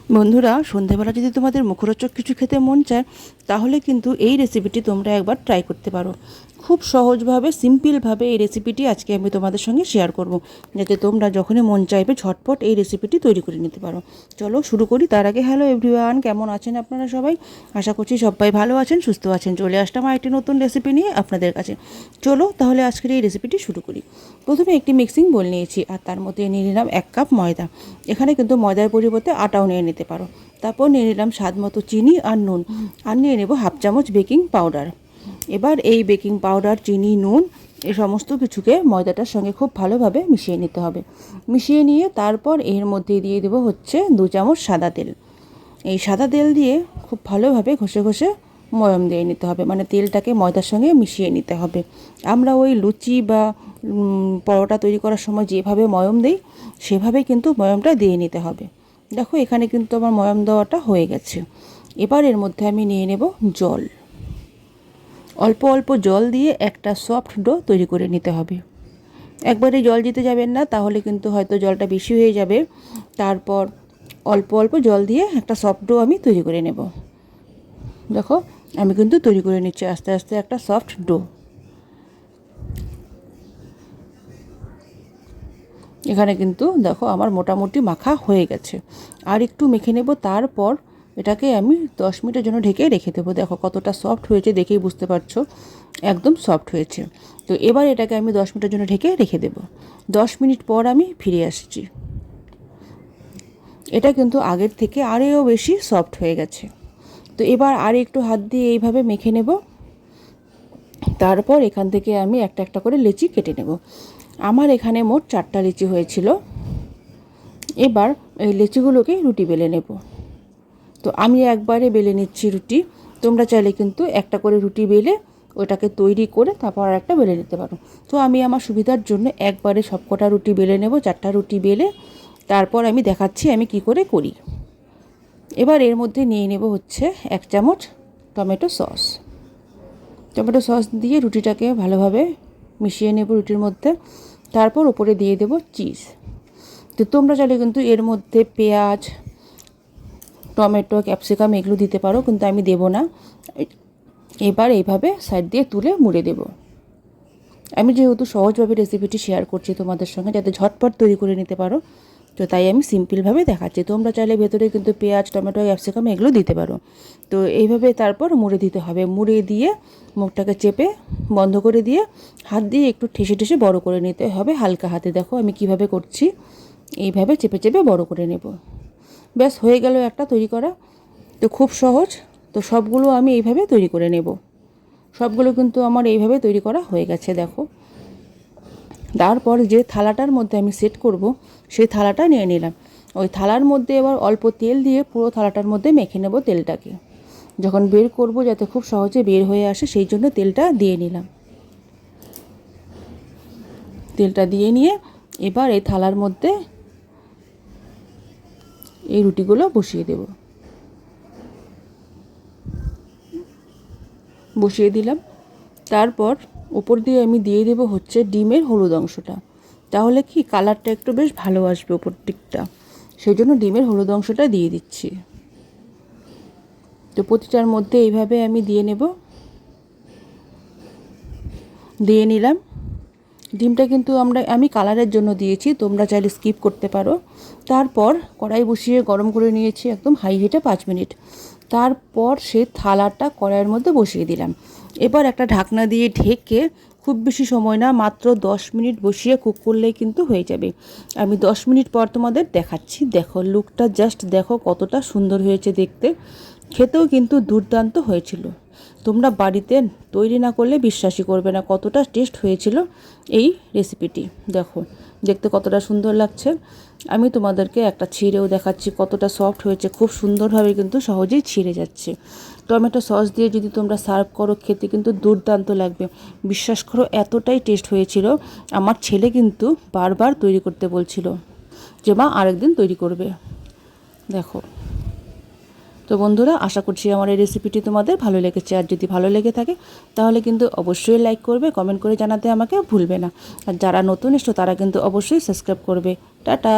বন্ধুরা, সন্ধেবেলা যদি তোমাদের মুখরোচক কিছু খেতে মন চায় তাহলে কিন্তু এই রেসিপিটি তোমরা একবার ট্রাই করতে পারো। খুব সহজভাবে সিম্পলভাবে এই রেসিপিটি আজকে আমি তোমাদের সঙ্গে শেয়ার করব, যাতে তোমরা যখনই মন চাইবে ঝটপট এই রেসিপিটি তৈরি করে নিতে পারো। চলো শুরু করি। তার আগে হ্যালো এভরিওয়ান, কেমন আছেন আপনারা সবাই? আশা করছি সবাই ভালো আছেন, সুস্থ আছেন। চলে আসলাম আরেকটি নতুন রেসিপি নিয়ে আপনাদের কাছে। চলো তাহলে আজকের এই রেসিপিটি শুরু করি। প্রথমে একটি মিক্সিং বোল নিয়েছি আর তার মধ্যে নিয়ে নিলাম 1 কাপ ময়দা। এখানে কিন্তু ময়দার পরিবর্তে আটাও নিয়ে নিতে পারো। তারপর নিয়ে নিলাম স্বাদ মতো চিনি আর নুন, আর নিয়ে নেব 1/2 চামচ বেকিং পাউডার। এবার এই বেকিং পাউডার, চিনি, নুন এই সমস্ত কিছুকে ময়দাটার সঙ্গে খুব ভালোভাবে মিশিয়ে নিতে হবে। মিশিয়ে নিয়ে তারপর এর মধ্যে দিয়ে দেবো হচ্ছে 2 চামচ সাদা তেল। এই সাদা তেল দিয়ে খুব ভালোভাবে ঘষে ঘষে ময়ম দিয়ে নিতে হবে, মানে তেলটাকে ময়দার সঙ্গে মিশিয়ে নিতে হবে। আমরা ওই লুচি বা পরোটা তৈরি করার সময় যেভাবে ময়ম দিই সেভাবে কিন্তু ময়মটা দিয়ে নিতে হবে। দেখো এখানে কিন্তু আমার ময়ম দেওয়াটা হয়ে গেছে। এবার এর মধ্যে আমি নিয়ে নেব জল। অল্প অল্প জল দিয়ে একটা সফট ডো তৈরি করে নিতে হবে। একবারে জল দিতে যাবেন না, তাহলে কিন্তু হয়তো জলটা বেশি হয়ে যাবে। তারপর অল্প অল্প জল দিয়ে একটা সফট ডো আমি তৈরি করে নেব। দেখো আমি কিন্তু তৈরি করে নিচ্ছি আস্তে আস্তে একটা সফট ডো। এখানে কিন্তু দেখো আমার মোটামুটি মাখা হয়ে গেছে। আর একটু মেখে নেব, তারপর এটাকে আমি 10 মিনিটের জন্য ঢেকে রেখে দেবো। দেখো কতটা সফট হয়েছে, দেখেই বুঝতে পারছো একদম সফট হয়েছে। তো এবার এটাকে আমি 10 মিনিটের জন্য ঢেকে রেখে দেবো। 10 মিনিট পর আমি ফিরে আসছি। এটা কিন্তু আগের থেকে আরও বেশি সফট হয়ে গেছে। তো এবার আর একটু হাত দিয়ে এইভাবে মেখে নেব। তারপর এখান থেকে আমি একটা একটা করে লেচি কেটে নেব। আমার এখানে মোট 4টা লিচি হয়েছিল। এবার এই লিচিগুলোকে রুটি বেলে নেব। তো আমি একবারে বেলে নিচ্ছি রুটি। তোমরা চাইলে কিন্তু একটা করে রুটি বেলে ওটাকে তৈরি করে তারপর আর একটা বেলে নিতে পারো। তো আমি আমার সুবিধার জন্য একবারে সবকটা রুটি বেলে নেব। 4টা রুটি বেলে তারপর আমি দেখাচ্ছি আমি কি করে করি। এবার এর মধ্যে নিয়ে নেব হচ্ছে 1 চামচ টমেটো সস। টমেটো সস দিয়ে রুটিটাকে ভালোভাবে মিশিয়ে নেব রুটির মধ্যে। তারপর উপরে দিয়ে দেব চিজ। তো তোমরা চাইলে কিন্তু এর মধ্যে পেঁয়াজ, টমেটো, ক্যাপসিকাম এগুলো দিতে পারো, কিন্তু আমি দেব না। এবার এইভাবে সাইড দিয়ে তুলে মুড়ে দেব। আমি যেহেতু সহজভাবে রেসিপিটি শেয়ার করছি তোমাদের সঙ্গে, যাতে ঝটপট তৈরি করে নিতে পারো, তো তাই আমি সিম্পলভাবে দেখাচ্ছি। তোমরা চাইলে ভেতরে কিন্তু পেঁয়াজ, টমেটো, ক্যাপসিকাম এগুলো দিতে পারো। তো এইভাবে তারপর মুড়ে দিতে হবে। মুড়ে দিয়ে মুখটাকে চেপে বন্ধ করে দিয়ে হাত দিয়ে একটু ঠেসে ঠেসে বড় করে নিতে হবে হালকা হাতে। দেখো আমি কিভাবে করছি, এইভাবে চেপে চেপে বড় করে নেব। ব্যাস হয়ে গেল একটা তৈরি করা। তো খুব সহজ। তো সবগুলো আমি এইভাবে তৈরি করে নেব। সবগুলো কিন্তু আমার এইভাবে তৈরি করা হয়ে গেছে। দেখো তারপর যে থালাটার মধ্যে আমি সেট করব সেই থালাটা নিয়ে নিলাম। ওই থালার মধ্যে এবার অল্প তেল দিয়ে পুরো থালাটার মধ্যে মেখে নেব তেলটাকে। যখন বের করব যাতে খুব সহজে বের হয়ে আসে সেই জন্য তেলটা দিয়ে নিলাম। তেলটা দিয়ে নিয়ে এবার এই থালার মধ্যে এই রুটিগুলো বসিয়ে দেব। বসিয়ে দিলাম। তারপর উপর দিয়ে আমি দিয়ে দেব হচ্ছে ডিমের হলুদ অংশটা। তাহলে কি কালারটা একটু বেশ ভালো আসবে উপর দিকটা, সেই জন্য ডিমের হলুদ অংশটা দিয়ে দিচ্ছি। তো প্রতিটার মধ্যে এইভাবে আমি দিয়ে নেব। দিয়ে নিলাম। ডিমটা কিন্তু আমি কালারের জন্য দিয়েছি, তোমরা চাইলে স্কিপ করতে পারো। তারপর কড়াই বসিয়ে গরম করে নিয়েছি একদম হাই হিটে 5 মিনিট। তারপর সেই থালাটা কড়াইয়ের মধ্যে বসিয়ে দিলাম। এবার একটা ঢাকনা দিয়ে ঢেকে খুব বেশি সময় না, মাত্র 10 মিনিট বসিয়ে কুক করলেই কিন্তু হয়ে যাবে। আমি 10 মিনিট পর তোমাদের দেখাচ্ছি। দেখো লুকটা জাস্ট দেখো কতটা সুন্দর হয়েছে দেখতে। খেতেও কিন্তু দুর্দান্ত হয়েছিল। তোমরা বাড়িতে তৈরি না করলে বিশ্বাসই করবে না কতটা টেস্ট হয়েছিল এই রেসিপিটি। দেখো দেখতে কতটা সুন্দর লাগছে। আমি তোমাদেরকে একটা ছিঁড়েও দেখাচ্ছি কতটা সফট হয়েছে। খুব সুন্দরভাবে কিন্তু সহজেই ছিঁড়ে যাচ্ছে। টমেটো সস দিয়ে যদি তোমরা সার্ভ করো খেতে কিন্তু দুর্দান্ত লাগবে। বিশ্বাস করো এতটাই টেস্ট হয়েছিল, আমার ছেলে কিন্তু বারবার তৈরি করতে বলছিল যে মা আরেকদিন তৈরি করবে। দেখো তো বন্ধুরা, আশা করছি আমার এই রেসিপিটি তোমাদের ভালো লেগেছে। আর যদি ভালো লেগে থাকে তাহলে কিন্তু অবশ্যই লাইক করবে, কমেন্ট করে জানাতে আমাকে ভুলবে না। আর যারা নতুন এসছো তারা কিন্তু অবশ্যই সাবস্ক্রাইব করবে। টাটা।